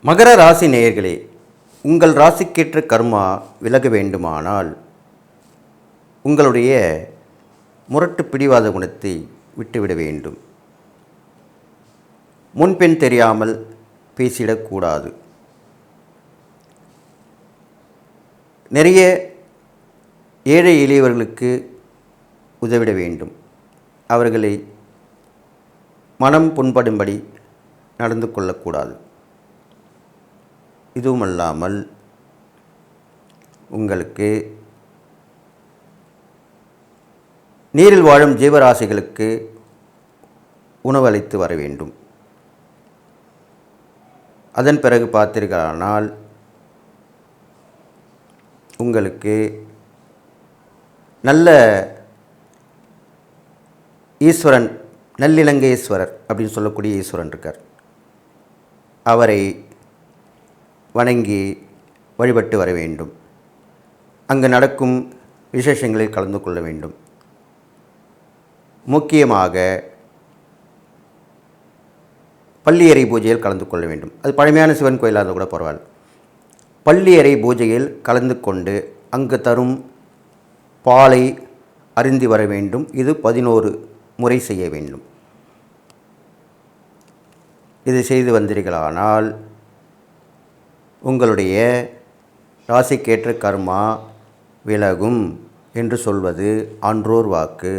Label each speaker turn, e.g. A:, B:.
A: மகர ராசி நேயர்களே, உங்கள் ராசிக்கேற்ற கர்மா விலக வேண்டுமானால் உங்களுடைய முரட்டு பிடிவாத குணத்தை விட்டுவிட வேண்டும். முன்பின் தெரியாமல் பேசிடக்கூடாது. நிறைய ஏழை எளியவர்களுக்கு உதவிட வேண்டும். அவர்களை மனம் புண்படும்படி நடந்து கொள்ளக்கூடாது. இதுவுமல்லாமல் உங்களுக்கு நீரில் வாழும் ஜீவராசிகளுக்கு உணவு அளித்து வர வேண்டும். அதன் பிறகு பார்த்தீர்களானால் உங்களுக்கு நல்ல ஈஸ்வரன், நல்லிலங்கேஸ்வரர் அப்படின்னு சொல்லக்கூடிய ஈஸ்வரன் இருக்கார். அவரை வணங்கி வழிபட்டு வர வேண்டும். அங்கு நடக்கும் விசேஷங்களில் கலந்து கொள்ள வேண்டும். முக்கியமாக பள்ளியறை பூஜையில் கலந்து கொள்ள வேண்டும். அது பழமையான சிவன் கோயிலாக இருந்தால் கூட பரவாயில்ல. பள்ளியறை பூஜையில் கலந்து கொண்டு அங்கு தரும் பாலை அருந்தி வர வேண்டும். இது 11 முறை செய்ய வேண்டும். இது செய்து வந்தீர்களானால் உங்களுடைய ராசிக்கேற்ற கர்மா விலகும் என்று சொல்வது ஆன்றோர் வாக்கு.